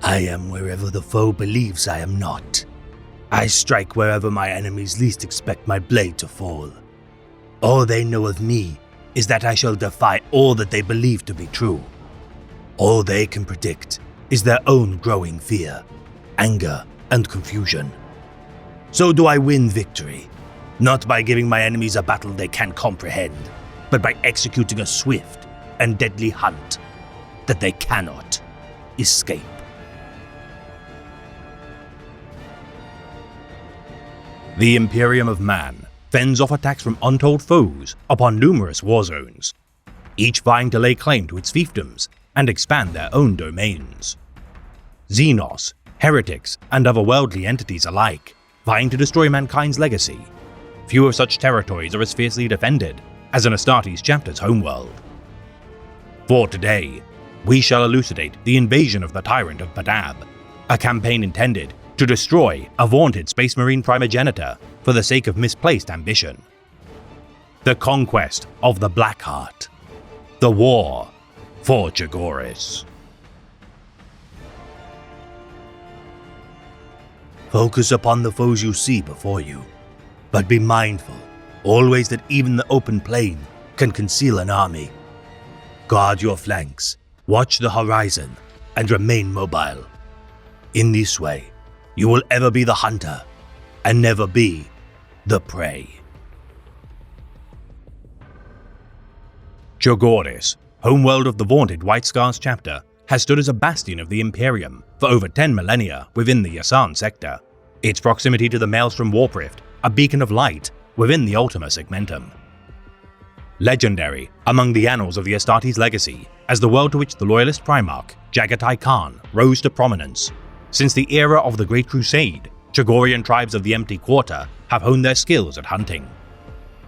I am wherever the foe believes I am not. I strike wherever my enemies least expect my blade to fall. All they know of me is that I shall defy all that they believe to be true. All they can predict is their own growing fear, anger, and confusion. So do I win victory, not by giving my enemies a battle they can't comprehend, but by executing a swift and deadly hunt that they cannot escape. The Imperium of Man fends off attacks from untold foes upon numerous war zones, each vying to lay claim to its fiefdoms and expand their own domains. Xenos, heretics, and otherworldly entities alike vying to destroy mankind's legacy. Few of such territories are as fiercely defended as an Astartes chapter's homeworld. For today, we shall elucidate the invasion of the Tyrant of Badab, a campaign intended to destroy a vaunted Space Marine primogenitor for the sake of misplaced ambition. The conquest of the Blackheart. The war for Chogoris. Focus upon the foes you see before you, but be mindful always that even the open plain can conceal an army. Guard your flanks, watch the horizon, and remain mobile. In this way, you will ever be the hunter, and never be the prey. Chogoris, homeworld of the vaunted White Scars chapter, has stood as a bastion of the Imperium for over 10 millennia within the Yasan sector, its proximity to the Maelstrom Warprift a beacon of light within the Ultima Segmentum. Legendary among the annals of the Astartes legacy as the world to which the loyalist Primarch, Jaghatai Khan, rose to prominence. Since the era of the Great Crusade, Chogorian tribes of the Empty Quarter have honed their skills at hunting.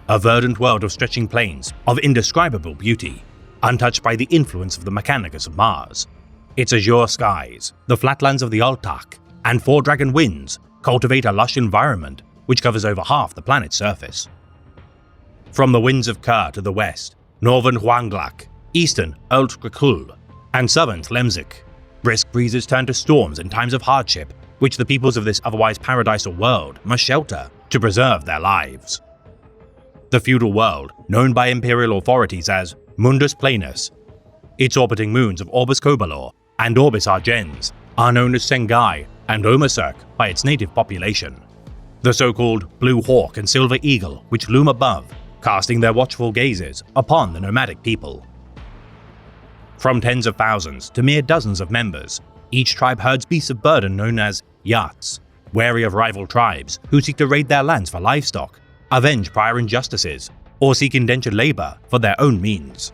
A verdant world of stretching plains of indescribable beauty, untouched by the influence of the Mechanicus of Mars. Its azure skies, the flatlands of the Altak, and Four Dragon Winds cultivate a lush environment which covers over half the planet's surface. From the winds of Kur to the west, northern Huanglak, eastern Ultkrakul, and southern Tlemcik, brisk breezes turn to storms in times of hardship, which the peoples of this otherwise paradisal world must shelter to preserve their lives. The feudal world, known by imperial authorities as Mundus Planus, its orbiting moons of Orbis Cobalor and Orbis Argens are known as Sengai and Omasirk by its native population. The so-called Blue Hawk and Silver Eagle, which loom above, casting their watchful gazes upon the nomadic people. From tens of thousands to mere dozens of members, each tribe herds beasts of burden known as Yats, wary of rival tribes who seek to raid their lands for livestock, avenge prior injustices, or seek indentured labor for their own means.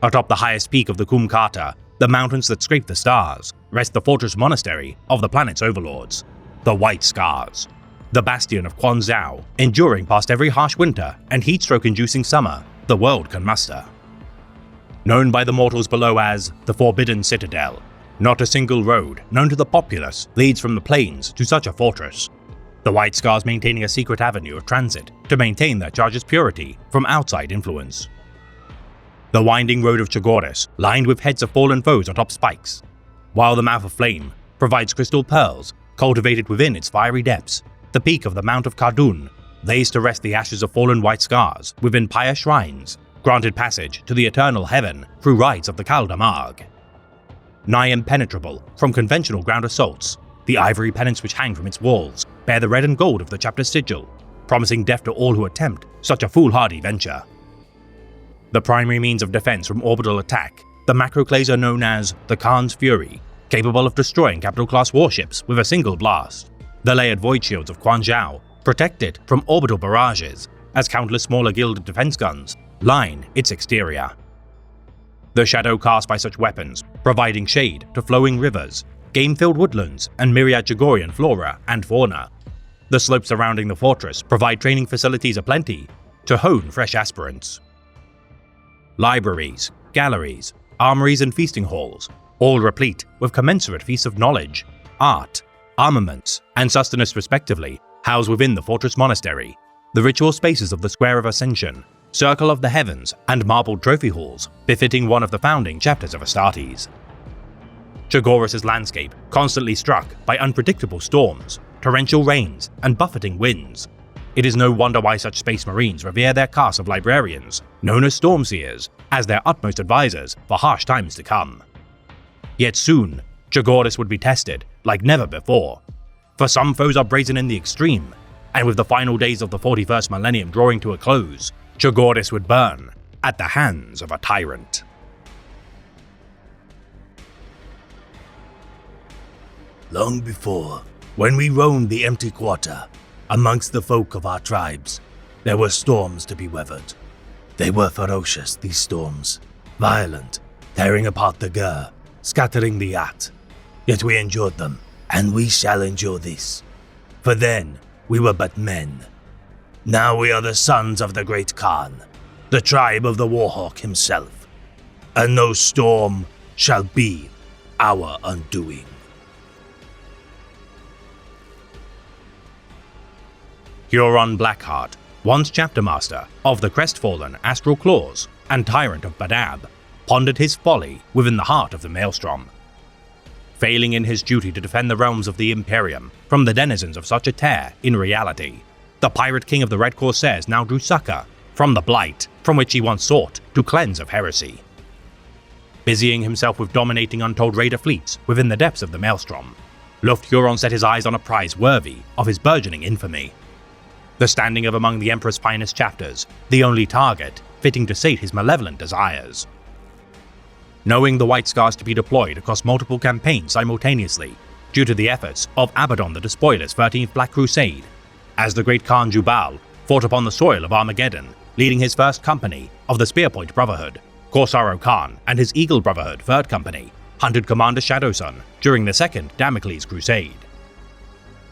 Atop the highest peak of the Kumkata, the mountains that scrape the stars, rest the fortress monastery of the planet's overlords, the White Scars, the bastion of Quan Zhao, enduring past every harsh winter and heatstroke-inducing summer the world can muster. Known by the mortals below as the Forbidden Citadel, not a single road known to the populace leads from the plains to such a fortress, the White Scars maintaining a secret avenue of transit to maintain their charge's purity from outside influence. The winding road of Chogoris, lined with heads of fallen foes atop spikes, while the Mouth of Flame provides crystal pearls cultivated within its fiery depths. The peak of the Mount of Kardun lays to rest the ashes of fallen White Scars within pious shrines, granted passage to the eternal heaven through rites of the Kaldamarg. Nigh impenetrable from conventional ground assaults, the ivory pennants which hang from its walls bear the red and gold of the chapter's sigil, promising death to all who attempt such a foolhardy venture. The primary means of defense from orbital attack, the macroclades are known as the Khan's Fury, capable of destroying capital-class warships with a single blast. The layered void shields of Quan Zhao protect it from orbital barrages, as countless smaller gilded defense guns line its exterior. The shadow cast by such weapons, providing shade to flowing rivers, game-filled woodlands, and myriad Chogorian flora and fauna. The slopes surrounding the fortress provide training facilities aplenty to hone fresh aspirants. Libraries, galleries, armories, and feasting halls, all replete with commensurate feasts of knowledge, art, armaments, and sustenance respectively, house within the fortress monastery, the ritual spaces of the Square of Ascension, Circle of the Heavens, and marbled trophy halls befitting one of the founding chapters of Astartes. Chagoris' landscape constantly struck by unpredictable storms, torrential rains, and buffeting winds. It is no wonder why such space marines revere their caste of librarians, known as Stormseers, as their utmost advisors for harsh times to come. Yet soon, Chagoris would be tested like never before. For some foes are brazen in the extreme, and with the final days of the 41st millennium drawing to a close, Chagoris would burn at the hands of a tyrant. Long before, when we roamed the empty quarter, amongst the folk of our tribes, there were storms to be weathered. They were ferocious, these storms, violent, tearing apart the Gur, scattering the Yat. Yet we endured them, and we shall endure this. For then, we were but men. Now we are the sons of the Great Khan, the tribe of the Warhawk himself, and no storm shall be our undoing. Huron Blackheart, once chapter master of the crestfallen Astral Claws and tyrant of Badab, pondered his folly within the heart of the Maelstrom. Failing in his duty to defend the realms of the Imperium from the denizens of such a tear in reality, the pirate king of the Red Corsairs now drew succor from the blight from which he once sought to cleanse of heresy. Busying himself with dominating untold raider fleets within the depths of the Maelstrom, Luft Huron set his eyes on a prize worthy of his burgeoning infamy. The standing of among the Emperor's finest chapters, the only target fitting to sate his malevolent desires. Knowing the White Scars to be deployed across multiple campaigns simultaneously, due to the efforts of Abaddon the Despoiler's 13th Black Crusade, as the great Khan Jubal fought upon the soil of Armageddon, leading his first company of the Spearpoint Brotherhood, Corsaro Khan and his Eagle Brotherhood 3rd Company hunted Commander Shadowsun during the 2nd Damocles Crusade.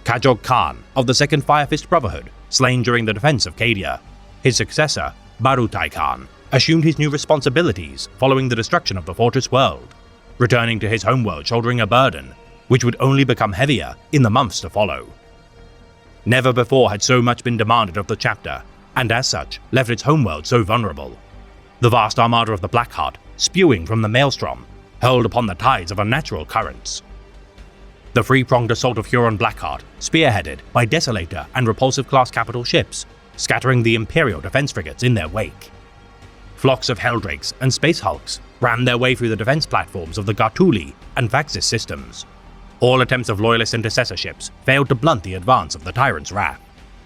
Kajog Khan of the 2nd Firefist Brotherhood, slain during the defense of Cadia. His successor, Barutai Khan, assumed his new responsibilities following the destruction of the Fortress World, returning to his homeworld shouldering a burden which would only become heavier in the months to follow. Never before had so much been demanded of the chapter, and as such left its homeworld so vulnerable. The vast armada of the Blackheart, spewing from the Maelstrom, hurled upon the tides of unnatural currents. The three-pronged assault of Huron Blackheart, spearheaded by Desolator and Repulsive class capital ships, scattering the Imperial defense frigates in their wake. Flocks of Helldrakes and Space Hulks rammed their way through the defense platforms of the Gartuli and Vaxis systems. All attempts of Loyalist intercessor ships failed to blunt the advance of the Tyrant's wrath.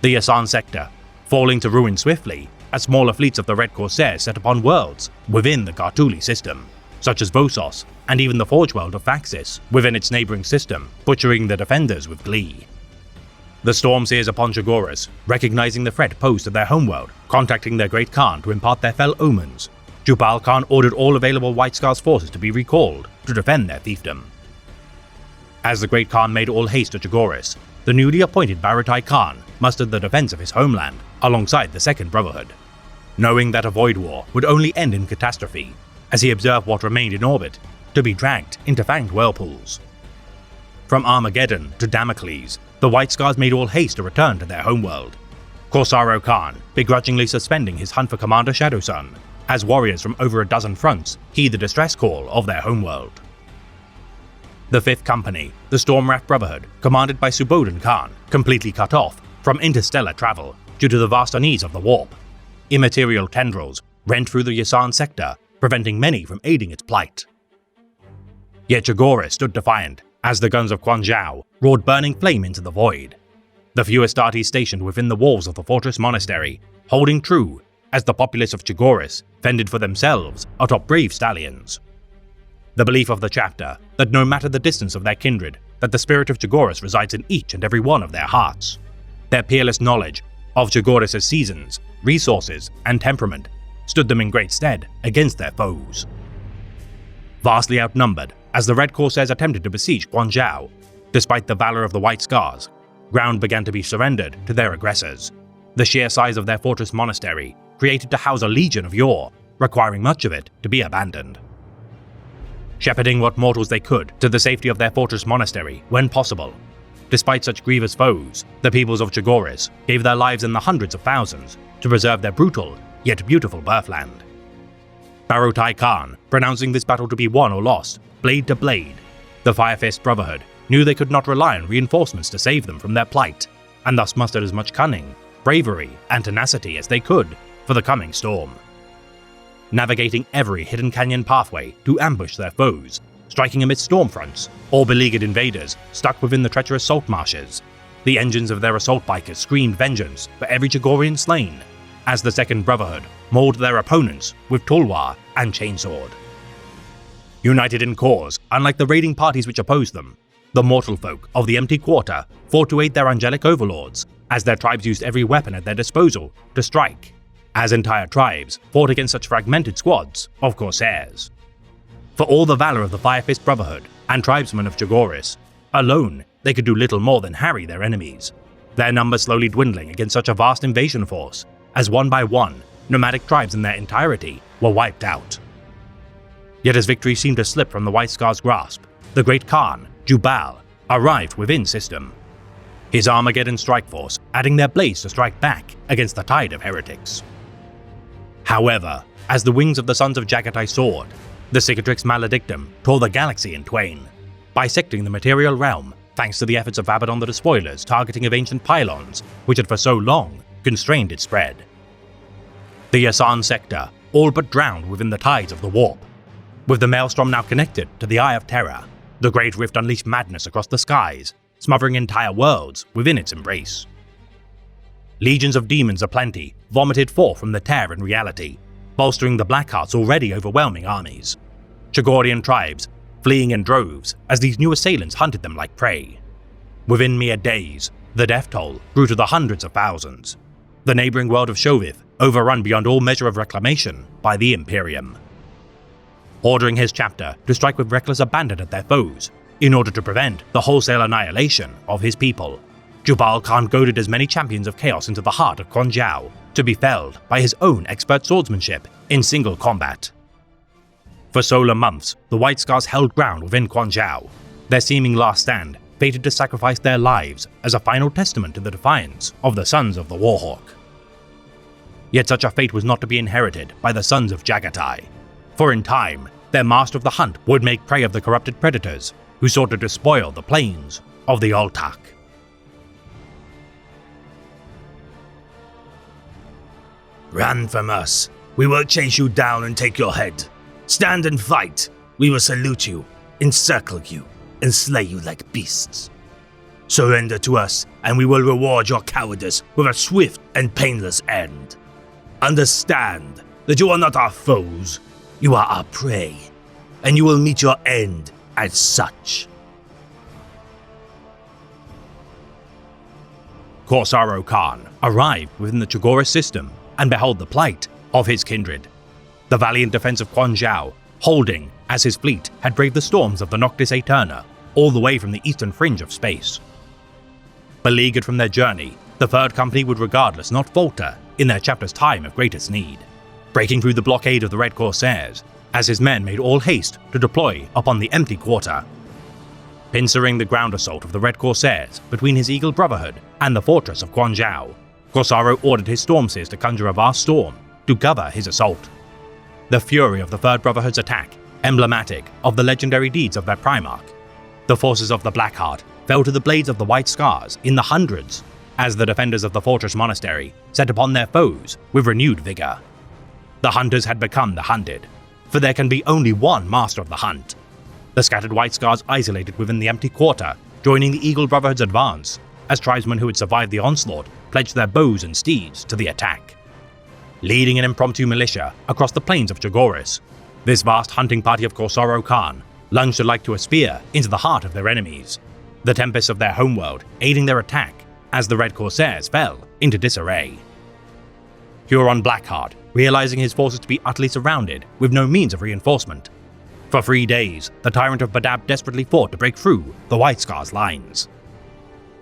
The Yasan sector, falling to ruin swiftly as smaller fleets of the Red Corsairs set upon worlds within the Gartuli system, such as Vosos and even the Forge world of Vaxis within its neighboring system, butchering the defenders with glee. The Stormseers upon Chagoris, recognizing the threat posed to their homeworld, contacting their Great Khan to impart their fell omens, Jubal Khan ordered all available White Scars forces to be recalled to defend their fiefdom. As the Great Khan made all haste to Chagoris, the newly appointed Barutai Khan mustered the defense of his homeland alongside the Second Brotherhood, knowing that a void war would only end in catastrophe, as he observed what remained in orbit to be dragged into fanged whirlpools. From Armageddon to Damocles, the White Scars made all haste to return to their homeworld, Corsaro Khan begrudgingly suspending his hunt for Commander Shadowsun, as warriors from over a dozen fronts heed the distress call of their homeworld. The 5th Company, the Stormwrath Brotherhood, commanded by Suboden Khan, completely cut off from interstellar travel due to the vast unease of the warp. Immaterial tendrils rent through the Yasan sector, preventing many from aiding its plight. Yet Chagoris stood defiant as the guns of Quan Zhao roared burning flame into the void. The few Astartes stationed within the walls of the fortress monastery, holding true as the populace of Chagoris fended for themselves atop brave stallions. The belief of the chapter that no matter the distance of their kindred, that the spirit of Chagoris resides in each and every one of their hearts. Their peerless knowledge of Chagoris' seasons, resources, and temperament stood them in great stead against their foes. Vastly outnumbered, as the Red Corsairs attempted to besiege Quan Zhao, despite the valor of the White Scars, ground began to be surrendered to their aggressors. The sheer size of their fortress monastery created to house a legion of yore, requiring much of it to be abandoned. Shepherding what mortals they could to the safety of their fortress monastery when possible. Despite such grievous foes, the peoples of Chagoris gave their lives in the hundreds of thousands to preserve their brutal yet beautiful birthland. Barutai Khan, pronouncing this battle to be won or lost, blade to blade, The Fire Fist Brotherhood knew they could not rely on reinforcements to save them from their plight, and thus mustered as much cunning, bravery, and tenacity as they could for the coming storm. Navigating every hidden canyon pathway to ambush their foes, striking amidst storm fronts or beleaguered invaders stuck within the treacherous salt marshes, the engines of their assault bikers screamed vengeance for every Chagorian slain, as the Second Brotherhood mauled their opponents with tulwar and chainsword. United in cause, unlike the raiding parties which opposed them, the mortal folk of the Empty Quarter fought to aid their angelic overlords, as their tribes used every weapon at their disposal to strike, as entire tribes fought against such fragmented squads of Corsairs. For all the valor of the Fire Fist Brotherhood and tribesmen of Chagoris, alone they could do little more than harry their enemies, their numbers slowly dwindling against such a vast invasion force, as one by one, nomadic tribes in their entirety were wiped out. Yet as victory seemed to slip from the White Scar's grasp, the great Khan, Jubal, arrived within system. His Armageddon strike force adding their blades to strike back against the tide of heretics. However, as the wings of the Sons of Jagatai soared, the Cicatrix Maledictum tore the galaxy in twain, bisecting the material realm thanks to the efforts of Abaddon the Despoiler's targeting of ancient pylons which had for so long constrained its spread. The Yasan sector all but drowned within the tides of the warp. With the Maelstrom now connected to the Eye of Terror, the Great Rift unleashed madness across the skies, smothering entire worlds within its embrace. Legions of demons aplenty vomited forth from the tear in reality, bolstering the Blackheart's already overwhelming armies. Chagorian tribes fleeing in droves as these new assailants hunted them like prey. Within mere days, the death toll grew to the hundreds of thousands, the neighboring world of Shovith overrun beyond all measure of reclamation by the Imperium. Ordering his chapter to strike with reckless abandon at their foes in order to prevent the wholesale annihilation of his people, Jubal Khan goaded as many champions of chaos into the heart of Quan Jiao to be felled by his own expert swordsmanship in single combat. For solar months, the White Scars held ground within Quan Jiao, their seeming last stand fated to sacrifice their lives as a final testament to the defiance of the Sons of the Warhawk. Yet such a fate was not to be inherited by the Sons of Jagatai, for in time, their master of the hunt would make prey of the corrupted predators who sought to despoil the plains of the Altak. Run from us. We will chase you down and take your head. Stand and fight. We will salute you, encircle you, and slay you like beasts. Surrender to us, and we will reward your cowardice with a swift and painless end. Understand that you are not our foes. You are our prey, and you will meet your end as such. Corsaro Khan arrived within the Chagoris system and beheld the plight of his kindred. The valiant defense of Quan Jiao, holding as his fleet had braved the storms of the Noctis Aeterna all the way from the eastern fringe of space. Beleaguered from their journey, the Third Company would regardless not falter in their chapter's time of greatest need, breaking through the blockade of the Red Corsairs as his men made all haste to deploy upon the Empty Quarter. Pincering the ground assault of the Red Corsairs between his Eagle Brotherhood and the fortress of Quan Jiao, Corsaro ordered his Stormseers to conjure a vast storm to cover his assault. The fury of the Third Brotherhood's attack, emblematic of the legendary deeds of their Primarch. The forces of the Blackheart fell to the blades of the White Scars in the hundreds, as the defenders of the Fortress Monastery set upon their foes with renewed vigor. The hunters had become the hunted, for there can be only one master of the hunt. The scattered White Scars isolated within the Empty Quarter, joining the Eagle Brotherhood's advance, as tribesmen who had survived the onslaught pledged their bows and steeds to the attack. Leading an impromptu militia across the plains of Chagoris, this vast hunting party of Corsaro Khan lunged like to a spear into the heart of their enemies, the tempests of their homeworld aiding their attack as the Red Corsairs fell into disarray. Huron Blackheart, realizing his forces to be utterly surrounded with no means of reinforcement. For 3 days, the Tyrant of Badab desperately fought to break through the White Scars' lines.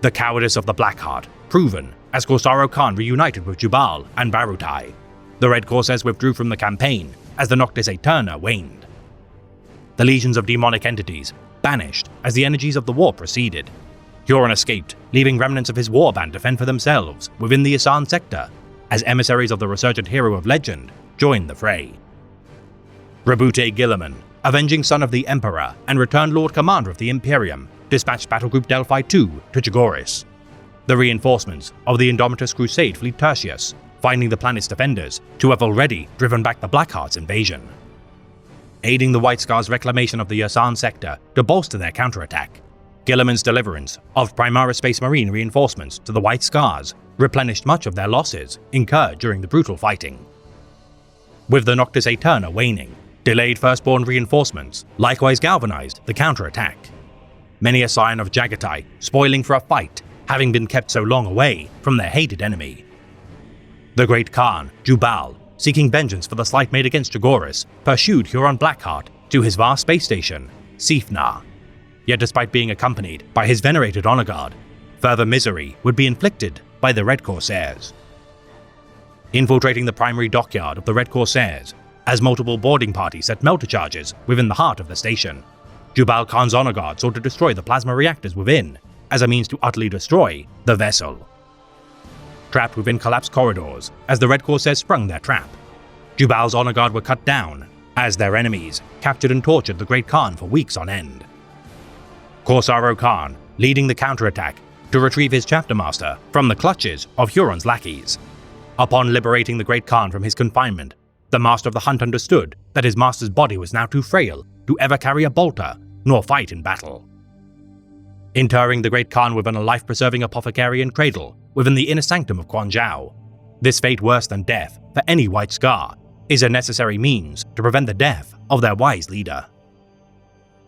The cowardice of the Blackheart proven as Corsaro Khan reunited with Jubal and Barutai. The Red Corsairs withdrew from the campaign as the Noctis Aeterna waned. The legions of demonic entities banished as the energies of the war proceeded. Huron escaped, leaving remnants of his warband to fend for themselves within the Yasan sector, as emissaries of the resurgent hero of legend joined the fray. Rabute Gilliman, avenging son of the Emperor and returned Lord Commander of the Imperium, dispatched Battlegroup Delphi II to Jagoris. The reinforcements of the Indomitus Crusade fleet Tertius, finding the planet's defenders to have already driven back the Blackheart's invasion. Aiding the White Scars' reclamation of the Yasan sector to bolster their counterattack, Guilliman's deliverance of Primaris Space Marine reinforcements to the White Scars replenished much of their losses incurred during the brutal fighting. With the Noctis Aeterna waning, delayed Firstborn reinforcements likewise galvanized the counterattack. Many a scion of Jagatai spoiling for a fight, having been kept so long away from their hated enemy. The Great Khan, Jubal, seeking vengeance for the slight made against Jagoris, pursued Huron Blackheart to his vast space station, Sifna. Yet despite being accompanied by his venerated honor guard, further misery would be inflicted by the Red Corsairs. Infiltrating the primary dockyard of the Red Corsairs, as multiple boarding parties set melter charges within the heart of the station, Jubal Khan's honor guard sought to destroy the plasma reactors within, as a means to utterly destroy the vessel. Trapped within collapsed corridors as the Red Corsairs sprung their trap, Jubal's honor guard were cut down as their enemies captured and tortured the Great Khan for weeks on end. Corsaro Khan leading the counterattack to retrieve his chapter master from the clutches of Huron's lackeys. Upon liberating the Great Khan from his confinement, the Master of the Hunt understood that his master's body was now too frail to ever carry a bolter nor fight in battle. Interring the Great Khan within a life-preserving apothecarian cradle within the inner sanctum of Quan Zhao, this fate worse than death for any White Scar is a necessary means to prevent the death of their wise leader.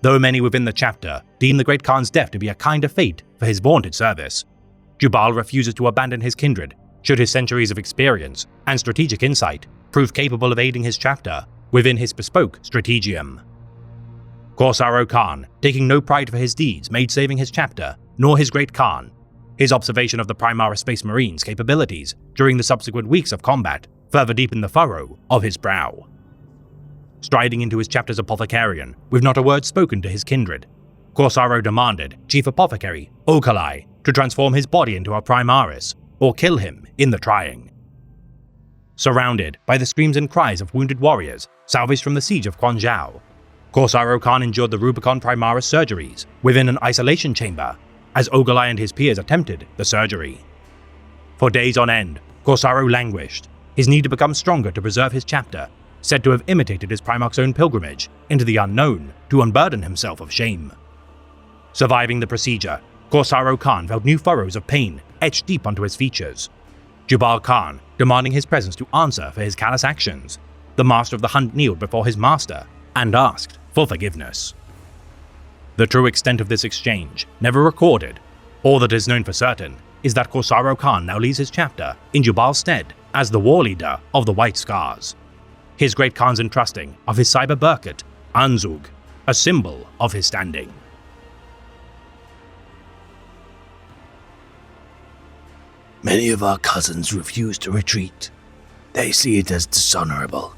Though many within the chapter deem the Great Khan's death to be a kinder fate for his vaunted service, Jubal refuses to abandon his kindred should his centuries of experience and strategic insight prove capable of aiding his chapter within his bespoke strategium. Corsaro Khan, taking no pride for his deeds made saving his chapter, nor his Great Khan, his observation of the Primaris Space Marines' capabilities during the subsequent weeks of combat further deepened the furrow of his brow. Striding into his chapter's apothecarian with not a word spoken to his kindred, Corsaro demanded Chief Apothecary Okalai to transform his body into a Primaris or kill him in the trying. Surrounded by the screams and cries of wounded warriors salvaged from the siege of Quan Zhao, Corsaro Khan endured the Rubicon Primaris surgeries within an isolation chamber as Ogalai and his peers attempted the surgery. For days on end, Corsaro languished, his need to become stronger to preserve his chapter, said to have imitated his Primarch's own pilgrimage into the unknown to unburden himself of shame. Surviving the procedure, Corsaro Khan felt new furrows of pain etched deep onto his features. Jubal Khan demanding his presence to answer for his callous actions, the Master of the Hunt kneeled before his master and asked for forgiveness. The true extent of this exchange never recorded. All that is known for certain is that Corsaro Khan now leads his chapter in Jubal's stead as the war leader of the White Scars. His Great Khan's entrusting of his Cyber Burkett, Anzug, a symbol of his standing. Many of our cousins refuse to retreat. They see it as dishonorable.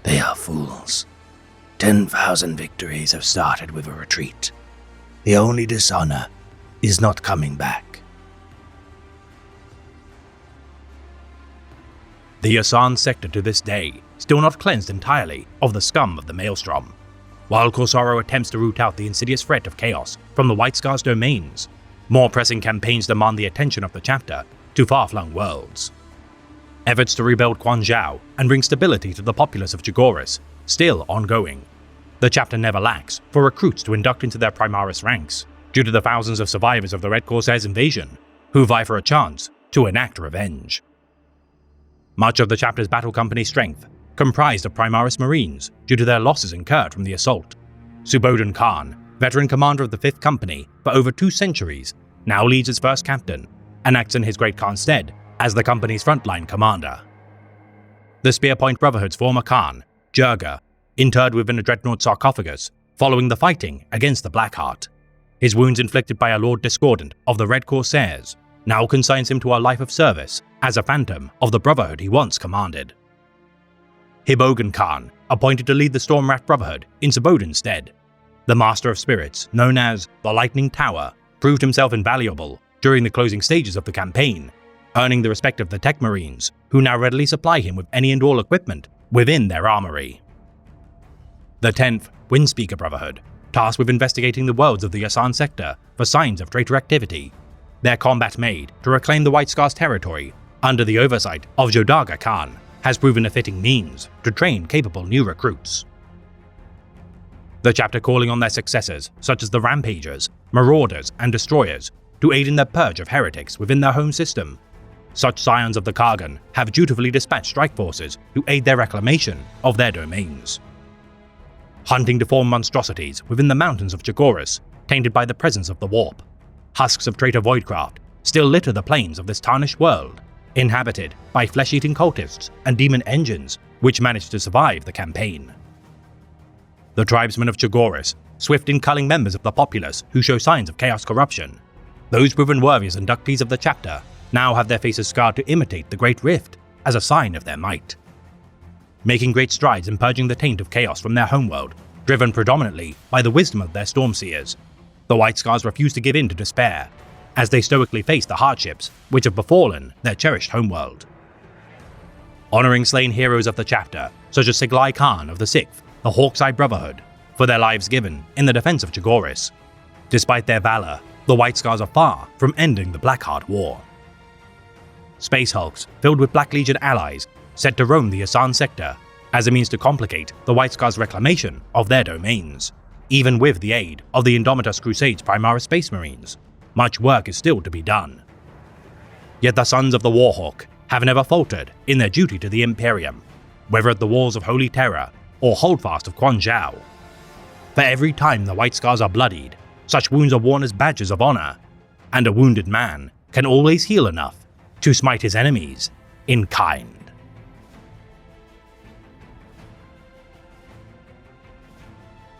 They are fools. 10,000 victories have started with a retreat. The only dishonor is not coming back. The Yasan sector to this day still not cleansed entirely of the scum of the Maelstrom. While Corsaro attempts to root out the insidious threat of chaos from the White Scars' domains, more pressing campaigns demand the attention of the chapter to far-flung worlds. Efforts to rebuild Quan Zhao and bring stability to the populace of Jagoris still ongoing. The chapter never lacks for recruits to induct into their Primaris ranks due to the thousands of survivors of the Red Corsairs invasion who vie for a chance to enact revenge. Much of the chapter's battle company strength comprised of Primaris Marines due to their losses incurred from the assault. Subodhan Khan, veteran commander of the 5th Company for over 2 centuries, now leads its first captain and acts in his Great Khan's stead as the company's frontline commander. The Spearpoint Brotherhood's former Khan, Jurga, interred within a dreadnought sarcophagus following the fighting against the Blackheart. His wounds inflicted by a Lord Discordant of the Red Corsairs now consigns him to a life of service as a phantom of the Brotherhood he once commanded. Hibogan Khan, appointed to lead the Stormrat Brotherhood in Subodhan's stead. The Master of Spirits, known as the Lightning Tower, proved himself invaluable during the closing stages of the campaign, earning the respect of the Tech Marines, who now readily supply him with any and all equipment within their armory. The 10th Windspeaker Brotherhood, tasked with investigating the worlds of the Yasan sector for signs of traitor activity. Their combat made to reclaim the White Scars territory under the oversight of Jodaga Khan has proven a fitting means to train capable new recruits. The chapter calling on their successors, such as the Rampagers, Marauders, and Destroyers, to aid in the purge of heretics within their home system. Such scions of the Kargan have dutifully dispatched strike forces to aid their reclamation of their domains. Hunting deformed monstrosities within the mountains of Chagoris, tainted by the presence of the warp, husks of traitor Voidcraft still litter the plains of this tarnished world, inhabited by flesh-eating cultists and demon engines which managed to survive the campaign. The tribesmen of Chagoris, swift in culling members of the populace who show signs of chaos corruption, those proven worthy as inductees of the chapter, now have their faces scarred to imitate the Great Rift as a sign of their might. Making great strides in purging the taint of chaos from their homeworld, driven predominantly by the wisdom of their Stormseers, the White Scars refuse to give in to despair, as they stoically face the hardships which have befallen their cherished homeworld. Honoring slain heroes of the chapter, such as Siglai Khan of the 6th, the Hawk's-Eye Brotherhood, for their lives given in the defense of Chagoris. Despite their valor, the White Scars are far from ending the Blackheart War. Space hulks filled with Black Legion allies set to roam the Yasan sector as a means to complicate the White Scars' reclamation of their domains. Even with the aid of the Indomitus Crusade's Primaris Space Marines, much work is still to be done. Yet the sons of the Warhawk have never faltered in their duty to the Imperium, whether at the walls of Holy Terror or Holdfast of Quan Zhao. For every time the White Scars are bloodied, such wounds are worn as badges of honor, and a wounded man can always heal enough to smite his enemies in kind.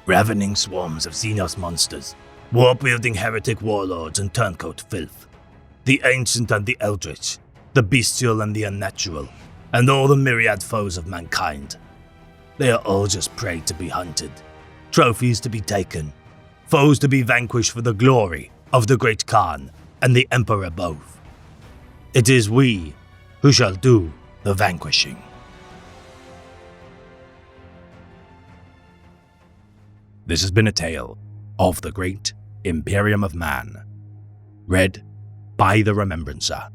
Ravening swarms of Xenos monsters, warp-wielding heretic warlords and turncoat filth, the ancient and the eldritch, the bestial and the unnatural, and all the myriad foes of mankind. They are all just prey to be hunted, trophies to be taken, foes to be vanquished for the glory of the great Khan and the Emperor both. It is we who shall do the vanquishing. This has been a tale of the Great Imperium of Man, read by the Remembrancer.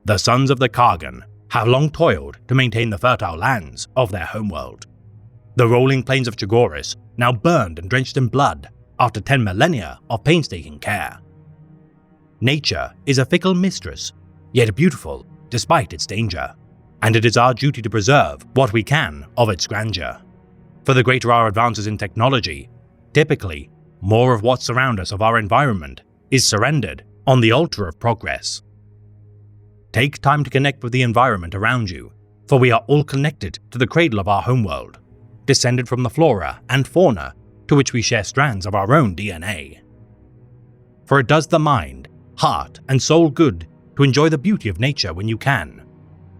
The sons of the Kargan have long toiled to maintain the fertile lands of their homeworld. The rolling plains of Chagoris, now burned and drenched in blood after 10 millennia of painstaking care. Nature is a fickle mistress, yet beautiful despite its danger, and it is our duty to preserve what we can of its grandeur. For the greater our advances in technology, typically, more of what surrounds us of our environment is surrendered on the altar of progress. Take time to connect with the environment around you, for we are all connected to the cradle of our homeworld, descended from the flora and fauna to which we share strands of our own DNA. For it does the mind, heart, and soul good to enjoy the beauty of nature when you can,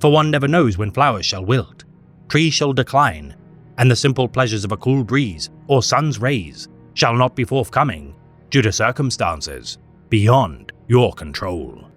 for one never knows when flowers shall wilt, trees shall decline, and the simple pleasures of a cool breeze or sun's rays shall not be forthcoming due to circumstances beyond your control.